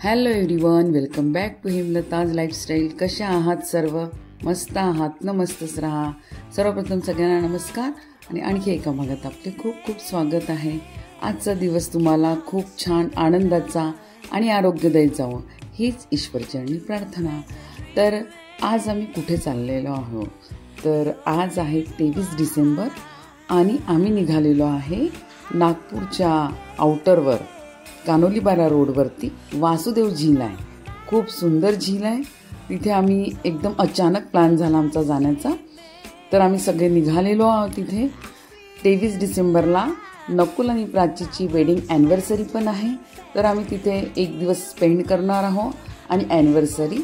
Hello everyone, welcome back to Hemlata's lifestyle. कशा आहात सर्व? मस्त आहात ना? मस्तच राहा. सर्वप्रथम सगळ्यांना नमस्कार आणि आणखी एका भागात आपले खूप खूप स्वागत आहे. आजचा दिवस तुम्हाला खूप छान आनंदाचा आणि आरोग्यदायी जावं हीच ईश्वरचरणी प्रार्थना. तर आज आम्ही कुठे चाललेलो आहोत? तर आज आहे 23 डिसेंबर आणि आम्ही निघालेलो आहे नागपूरच्या आउटरवर कानोलीबारा रोडवरती वासुदेव झील आहे. खूप सुंदर झील आहे. तिथे आम्ही एकदम अचानक प्लॅन झाला आमचा जाण्याचा. तर आम्ही सगळे निघालेलो आहोत. तिथे 23 डिसेंबरला नकुल आणि प्राचीची वेडिंग ॲनिव्हर्सरी पण आहे. तर आम्ही तिथे एक दिवस स्पेंड करणार आहोत आणि ॲनिव्हर्सरी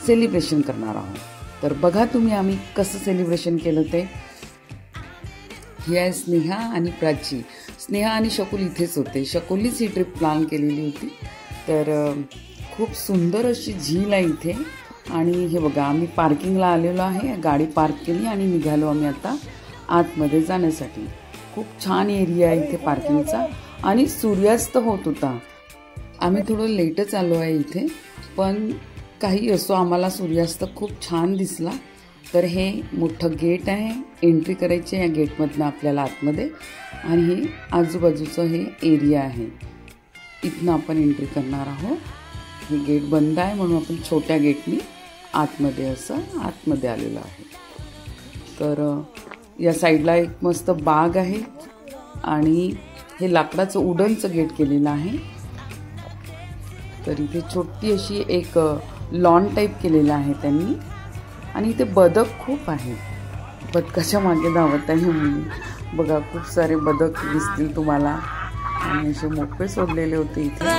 सेलिब्रेशन करणार आहोत. तर बघा तुम्ही आम्ही कसं सेलिब्रेशन केलं ते. ही आहे स्नेहा आणि प्राची. स्नेहा आणि शकुल इथेच होते. शकुलीच ही ट्रिप प्लॅन केलेली होती. तर खूप सुंदर अशी झील आहे इथे. आणि हे बघा आम्ही पार्किंगला आलेलो आहे. गाडी पार्क केली आणि निघालो आम्ही आता आतमध्ये जाण्यासाठी. खूप छान एरिया आहे इथे पार्किंगचा आणि सूर्यास्त होत होता. आम्ही थोडं लेटच आलो आहे इथे, पण काही असो आम्हाला सूर्यास्त खूप छान दिसला. तर हे मोठं गेट आहे. एंट्री करायची या गेटमधनं आपल्याला आतमध्ये. आणि हे आजूबाजूचं हे एरिया आहे. इथनं आपण एंट्री करणार आहोत. हे गेट बंद आहे म्हणून आपण छोट्या गेटनी आतमध्ये आलेलो आहे. तर या साईडला एक मस्त बाग आहे आणि हे लाकडाचं वुडनचं गेट केलेलं आहे. तर इथे छोटी अशी एक लॉन टाईप केलेलं आहे त्यांनी. आणि इथे बदक खूप आहे. बदकाच्या मागे धावत आहे मुली. बघा खूप सारे बदक दिसतील तुम्हाला आणि असे मोकळे सोडलेले होते इथे.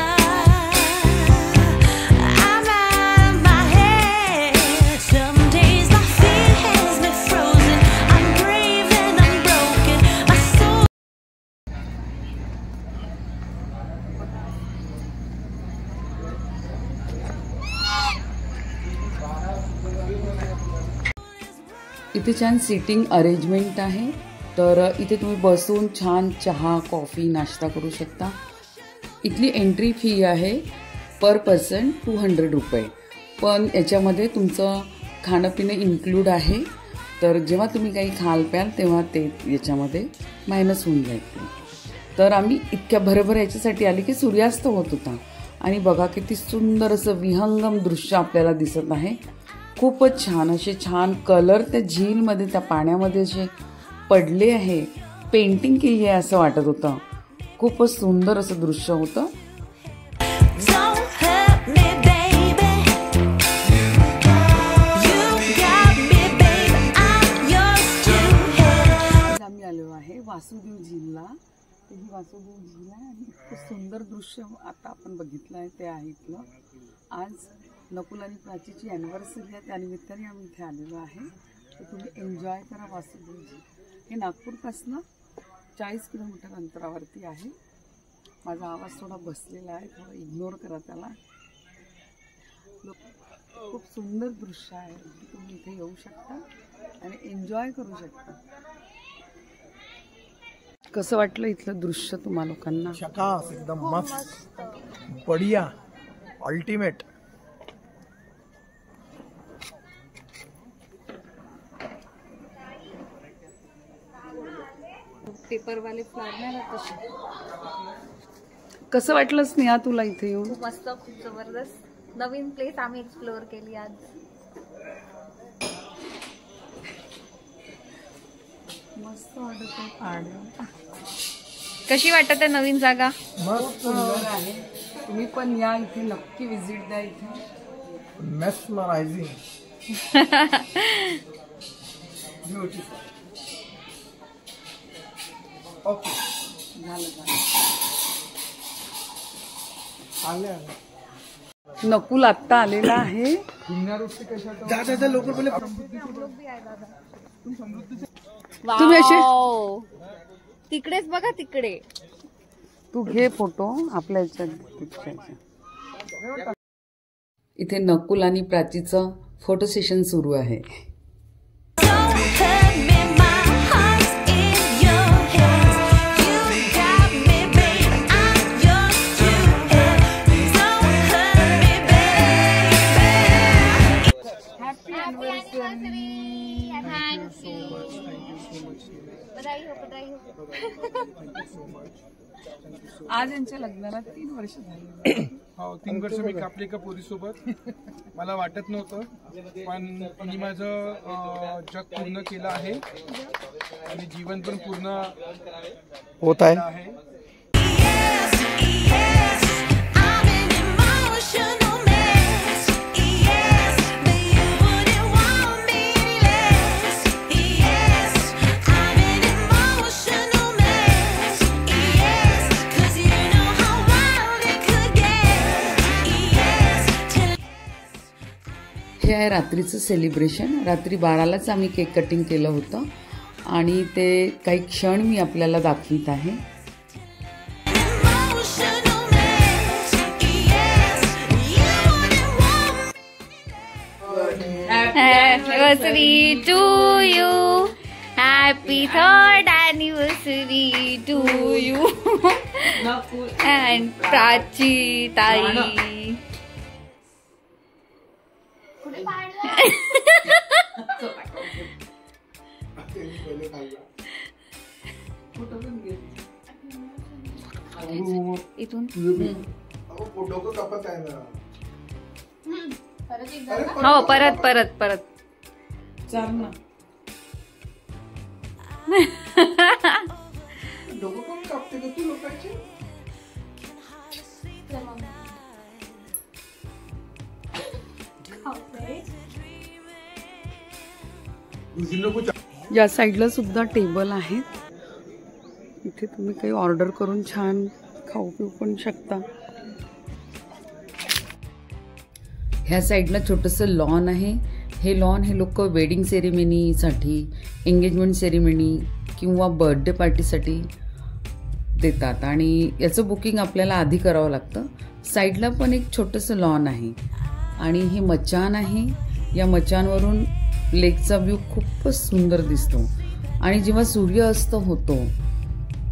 इथे छान सिटिंग अरेंजमेंट आहे. तर इथे तुम्ही बसून छान चहा कॉफी नाश्ता करू शकता. इथली एंट्री फी आहे पर पर्सन 200 रुपये. पण याच्यामध्ये तुमचं खाणं पिणं इन्क्लूड आहे. तर जेव्हा तुम्ही काही खाल प्याल तेव्हा ते याच्यामध्ये मायनस होऊन जाईल. तर आम्ही इतक्या भरभर याच्यासाठी आले की सूर्यास्त होत होता. आणि बघा किती सुंदर असं विहंगम दृश्य आपल्याला दिसत आहे. खूपच छान असे छान कलर त्या झीलमध्ये त्या पाण्यामध्ये असे पडले आहे. पेंटिंग केली आहे असं वाटत होतं. खूपच सुंदर असं दृश्य होतं. आम्ही आलो आहे वासुदेव झीलला. ही वासुदेव झील आहे आणि इतकं सुंदर दृश्य आता आपण बघितलं आहे ते आहे इथलं. आज नकुल आणि प्राचीची ॲनिव्हर्सरी आहे, त्यानिमित्ताने आम्ही इथे आलेलो आहे. तर तुम्ही एन्जॉय करा वासुदेव झील. हे नागपूरपासून 40 किलोमीटर अंतरावरती आहे. माझा आवाज थोडा बसलेला आहे, थोडा इग्नोर करा त्याला. खूप सुंदर दृश्य आहे. तुम्ही इथे येऊ शकता आणि एन्जॉय करू शकता. कसं वाटलं इथलं दृश्य तुम्हा लोकांना? झकास, एकदम मस्त, बढिया, अल्टिमेट. पेपरवाले फ्लॉवर नाही राहत तसे. कसं वाटलं स्नेहा तुला इथे येऊन? खूप मस्त, खूप जबरदस्त. नवीन प्लेस आम्ही एक्सप्लोअर केली आज. मस्त वाटत आहे. कशी वाटत आहे नवीन जागा? मस्त सुंदर आहे. तुम्ही पण या इथे नक्की विजिट द्या. इथे मेस्मरायझिंग. ब्युटिफुल. ओके झालं. आले. नकुल आत्ता आलेला आहे. लोक बोले तुम्ही असे तिकडेच बघा, तिकडे. तू घे फोटो आपल्या याच्यात. इथे नकुल आणि प्राचीचं फोटो सेशन सुरू आहे. आज यांच्या लग्नाला 3 वर्ष झाली. हो 3 वर्ष मी कापले एका पोरीसोबत. मला वाटत नव्हतं पण तिने माझं जग पूर्ण केलं आहे आणि जीवन पण पूर्ण होत आहे. हे आहे रात्रीचं सेलिब्रेशन. रात्री 12लाच आम्ही केक कटिंग केलं होतं आणि ते काही क्षण मी आपल्याला दाखवित आहे. Anniversary to you. Happy 3rd anniversary to you. And Prachi ताई. इथून हो परत चाल ना. डोकं कोण कापते का तू लोकांचे? या साईडला सुद्धा टेबल आहेत. इथे तुम्ही काही ऑर्डर करून छान खाऊ पिऊ पण शकता. ह्या साईडला छोटंसं लॉन आहे. हे लॉन हे लोक वेडिंग सेरेमनीसाठी, एंगेजमेंट सेरेमनी किंवा बर्थडे पार्टीसाठी देतात आणि याचं बुकिंग आपल्याला आधी करावं लागतं. साईडला पण एक छोटंसं लॉन आहे आणि हे मचान आहे. या मचानवरून लेकचा व्ह्यू खूपच सुंदर दिसतो आणि जेव्हा सूर्यास्त होतो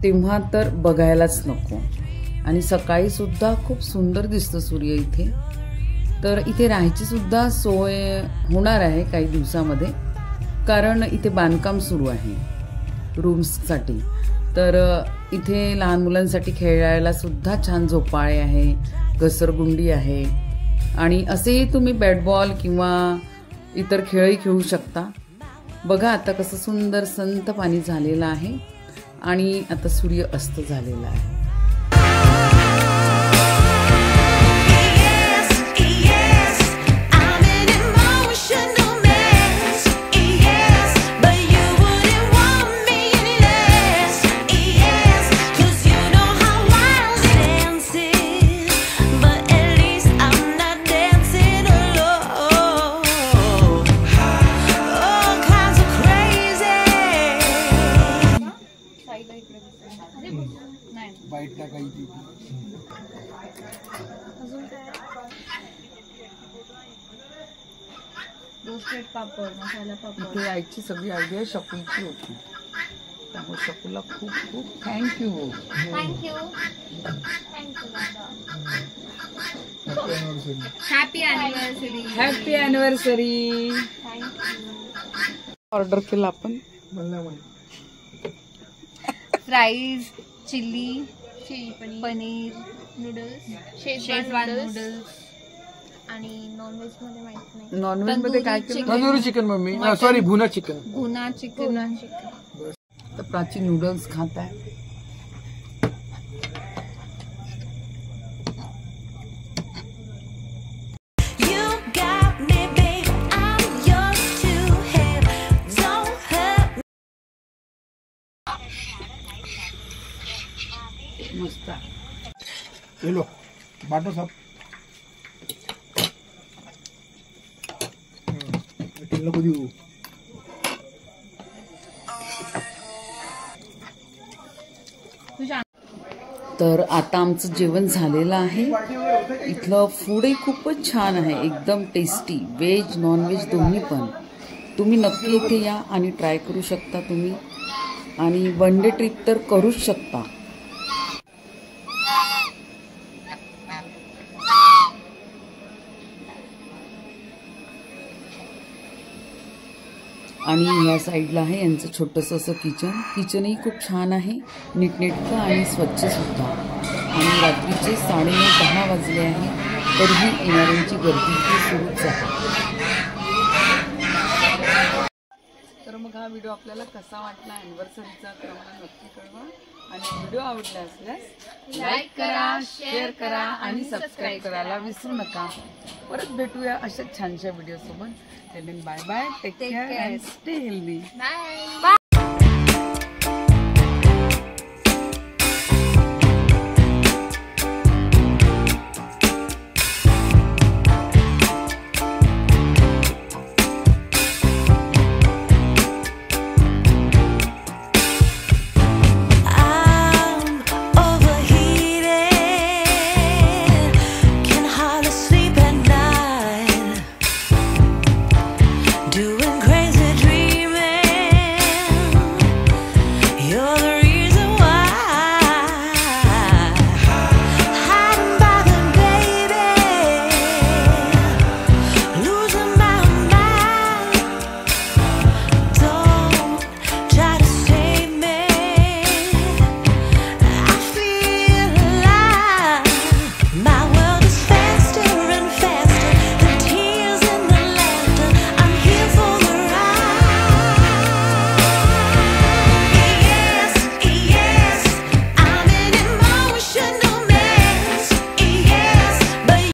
तेव्हा तर बघायलाच नको. आणि सकाळी सुद्धा खूप सुंदर दिसतं सूर्य इथे. तर इथे राहायची सुद्धा सोय होणार आहे काही दिवसामध्ये, कारण इथे बांधकाम सुरू आहे रूम्ससाठी. तर इथे लहान मुलांसाठी खेळायला सुद्धा छान झोपाळे आहे, घसरगुंडी आहे आणि असेही तुम्ही बॅट बॉल किंवा इतर खेळही खेळू शकता. बघा आता कसं सुंदर संत पाणी झालेलं आहे आणि आता सूर्य अस्त झालेला आहे. रोस्टेड पापड, मसाला पापड. इथे यायची सगळी आयडिया शकूची होती, त्यामुळे शकूला खूप खूप thank you. Thank you happy anniversary. Happy anniversary. Order केलं आपण fries, chilli paneer noodles, Schezwan noodles आणि नॉनव्हेज मध्ये माहित नाही. नॉनव्हेज मध्ये काय केलं? Tandoori chicken mummy, sorry bhuna chicken. Bhuna chicken. तर प्राची नूडल्स खात आहे. मस्त लो बाटो साहब नको देऊ. तर आता आमचं जेवण झालेलं आहे. इथलं फूडही खूपच छान आहे, एकदम टेस्टी. व्हेज नॉनव्हेज दोन्ही पण. तुम्ही नक्की इथे या आणि ट्राय करू शकता तुम्ही, आणि वन डे ट्रिप तर करूच शकता. आणि ह्या साईडला आहे यांचं छोटंसं असं किचनही खूप छान आहे, नीटनेटकं आणि स्वच्छ सुद्धा. आणि रात्रीचे 9:30-10 वाजले आहे, तरीही येणाऱ्यांची गर्दी ही सुरूच आहे. तर मग हा व्हिडिओ आपल्याला कसा वाटला अॅनिव्हर्सरीचा तर मला नक्की कळवा. आणि व्हिडिओ आवडला असल्यास लाईक करा, शेअर करा आणि सबस्क्राईब करायला विसरू नका. परत भेटूया अशाच छानशा व्हिडिओ सोबत. Bye bye, take care and stay healthy. Bye.